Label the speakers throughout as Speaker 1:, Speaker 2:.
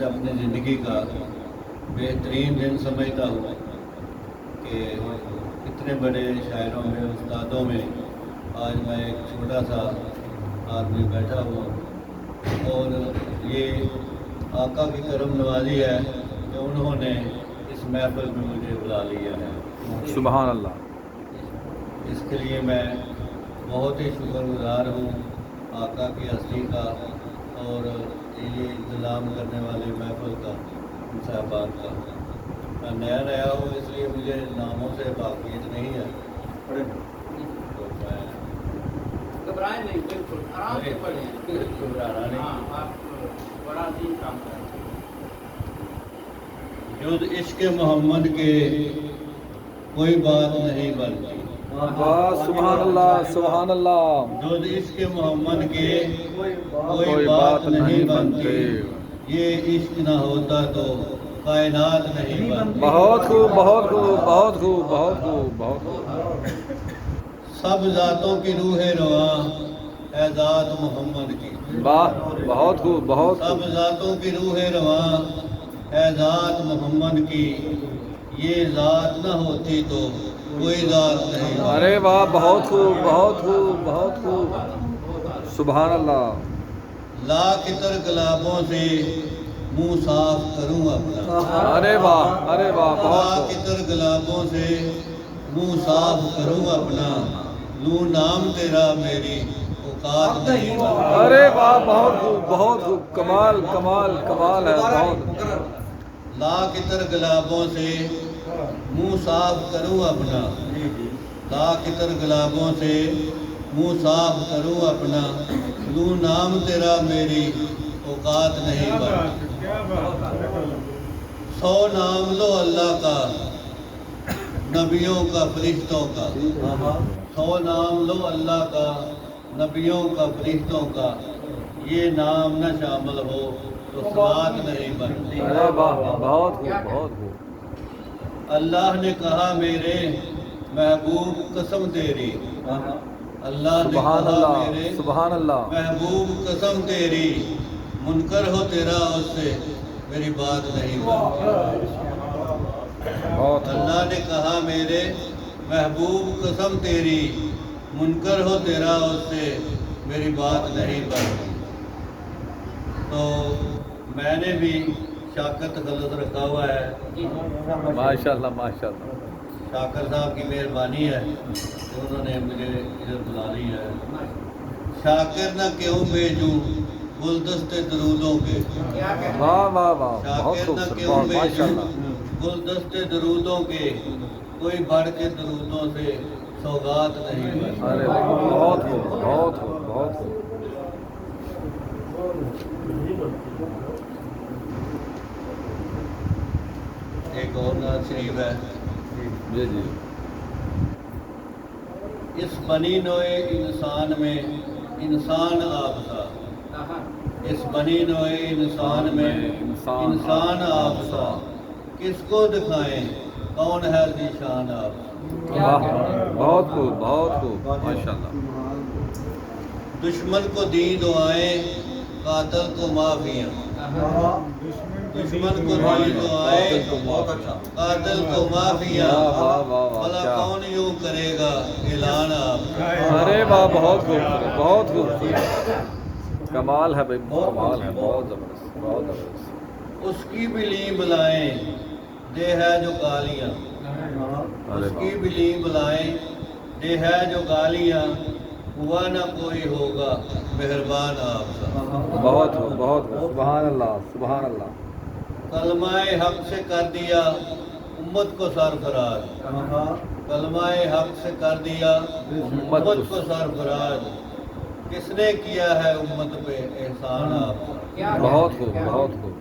Speaker 1: آج اپنی زندگی کا بہترین دن سمجھتا ہوں کہ اتنے بڑے شاعروں میں استادوں میں آج میں ایک چھوٹا سا آدمی بیٹھا ہوں، اور یہ آقا کی کرم نوازی ہے کہ انہوں نے اس محفل میں مجھے بلا لیا ہے۔
Speaker 2: سبحان اللہ۔
Speaker 1: اس کے لیے میں بہت ہی شکر گزار ہوں آقا کی ہستی کا اور یہ انتظام کرنے والے محفل کا، صاحبان کا۔ میں نیا ہوں، اس لیے مجھے ناموں سے واقفیت نہیں ہے، تو میں
Speaker 3: گھبرائیں نہیں، بالکل آرام سے پڑھیں،
Speaker 1: گھبرانا نہیں۔
Speaker 3: ہاں، آپ بڑا عظیم کام کریں۔
Speaker 1: جز عشق محمد کے کوئی بات نہیں بنتی،
Speaker 2: واہ سبحان اللہ سبحان اللہ۔
Speaker 1: جز عشق محمد کے کوئی بات نہیں بنتی، یہ عشق نہ ہوتا تو کائنات نہیں بنتی۔
Speaker 2: بہت خوب بہت خوب بہت خوب بہت خوب بہت خوب۔
Speaker 1: سب ذاتوں کی روح رواں ہے ذات محمد کی،
Speaker 2: واہ بہت خوب بہت
Speaker 1: سب
Speaker 2: خوب۔
Speaker 1: ذاتوں کی روح رواں ہے ذات محمد کی، یہ ذات نہ ہوتی تو کوئی ذات نہیں بنتی۔
Speaker 2: ارے واہ بہت خوب بہت خوب بہت خوب۔ سبحان اللہ۔
Speaker 1: لاکھ عطر گلابوں سے منہ صاف کروں اپنا،
Speaker 2: ارے واہ ارے واہ بہت
Speaker 1: لاکھ
Speaker 2: خوب۔
Speaker 1: عطر گلابوں سے منہ صاف کروں اپنا، لوں نام تیرا میری اوقات نہیں بنتی۔
Speaker 2: ارے واہ بہت خوب بہت خوب، کمال کمال کمال ہے بہت۔
Speaker 1: لاکھ عطر گلابوں سے منہ صاف کروں اپنا، لاکھ عطر گلابوں سے منہ صاف کروں اپنا، لوں نام تیرا میری اوقات نہیں بنتی۔ 100 نام لو اللہ کا، نبیوں کا فرشتوں کا، 100 نام لو اللہ کا، نبیوں کا فرشتوں کا، یہ نام نہ شامل ہو تو صلات نہیں بنتی۔
Speaker 2: ارے واہ بہت خوب بہت خوب۔
Speaker 1: اللہ نے کہا میرے محبوب قسم تیری، اللہ نے
Speaker 2: سبحان
Speaker 1: کہا
Speaker 2: اللہ
Speaker 1: میرے
Speaker 2: سبحان اللہ۔
Speaker 1: محبوب قسم تیری، منکر ہو تیرا اس سے میری بات نہیں بنتی۔
Speaker 2: بہت خوب۔
Speaker 1: اللہ نے کہا میرے محبوب قسم تیری، منکر ہو تیرا اس سے میری بات نہیں بنتی۔ تو میں نے بھی شاکر تخلص رکھا ہوا ہے،
Speaker 2: ماشاء اللہ ماشاء اللہ۔
Speaker 1: شاکر صاحب کی مہربانی ہے کہ انہوں نے مجھے ادھر بلا لی ہے۔ شاکر نہ کیوں بھیجوں گلدستے درودوں کے،
Speaker 2: واہ واہ واہ بہت
Speaker 1: شاکر
Speaker 2: خوب
Speaker 1: نہ کیوں
Speaker 2: ماشاء
Speaker 1: بھیجوں
Speaker 2: اللہ۔
Speaker 1: گلدستے درودوں کے، کوئی بڑھ کے درودوں سے سوغات نہیں بنتی۔
Speaker 2: ارے بہت خوب بہت خوب بہت خوب۔
Speaker 1: ایک اور نعت شریف ہے،
Speaker 2: جی جی۔
Speaker 1: اس بنی نوع انسان میں انسان آپ سا، اس بنی نوع انسان میں انسان آپ سا، کس کو دکھائیں کون ہے ذیشان آپ سا۔
Speaker 2: واہ بہت خوب بہت خوب ماشاء اللہ۔
Speaker 1: دشمن کو دی دعائیں قاتل کو معافیاں، دشمن کو دی دعائیں قاتل کو معافیاں،
Speaker 2: واہ واہ واہ
Speaker 1: بھلا
Speaker 2: کیا۔
Speaker 1: کون یوں کرے گا اعلان آپ کا۔
Speaker 2: ارے واہ بہت خوب بہت خوب۔ کمال ہے بھائی کمال ہے، بہت زبردست بہت زبردست۔
Speaker 1: اس کی بھی لی بلائیں دے ہے جو گالیاں،
Speaker 2: ارے
Speaker 1: اس کی
Speaker 2: واہ
Speaker 1: بھی لی بلائیں دے ہے جو گالیاں، ہوا نہ کوئی ہوگا مہربان آپ کا۔
Speaker 2: بہت خوب بہت خوب۔ سبحان اللہ سبحان اللہ۔
Speaker 1: کلمہ حق سے کر دیا امت کو سرفراز، کلمہ حق سے کر دیا امت کو سرفراز، کس نے کیا ہے امت پہ احسان آپ کا۔
Speaker 2: بہت خوب بہت خوب۔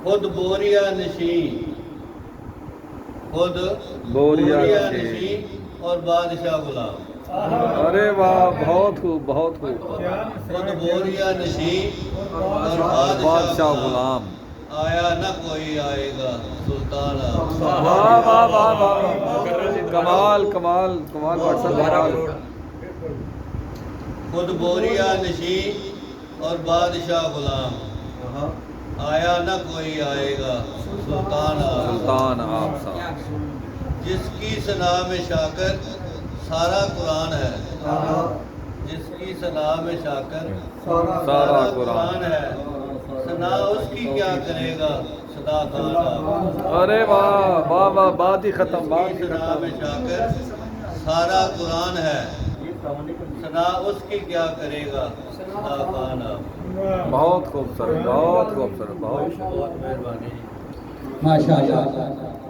Speaker 1: خود بوریا نشین، خود
Speaker 2: بوریا
Speaker 1: بوریا
Speaker 2: نشین۔
Speaker 1: نشین اور بادشاہ غلام،
Speaker 2: ارے واہ بہت خوب بہت خوب۔
Speaker 1: خود بوریا نشین اور
Speaker 2: بادشاہ
Speaker 1: بادشاہ غلام،
Speaker 2: غلام۔
Speaker 1: آیا نہ کوئی آئے گا سلطان آپ کا۔
Speaker 2: واہ واہ واہ واہ کمال کمال کمال واٹسن کمال۔
Speaker 1: خود بوریا نشین اور بادشاہ غلام، کہا آیا نہ کوئی آئے گا سلطان آپ
Speaker 2: سلطان آپ صاحب
Speaker 1: جس کی ثنا میں شاکر سارا قرآن ہے جس کی ثنا میں شاکر
Speaker 2: سارا قرآن
Speaker 1: ہے ثنا اس کی کیا کرے گا صدا خان آپ
Speaker 2: ارے واہ واہ واہ بات ہی ختم بات
Speaker 1: جس
Speaker 2: ہی
Speaker 1: کی ثنا
Speaker 2: ختم
Speaker 1: میں شاکر سارا قرآن ہے ثنا اس کی کیا کرے گا صدا خان آپ
Speaker 2: بہت خوبصورت بہت خوبصورت بہت
Speaker 1: بہت مہربانی
Speaker 4: ماشاء اللہ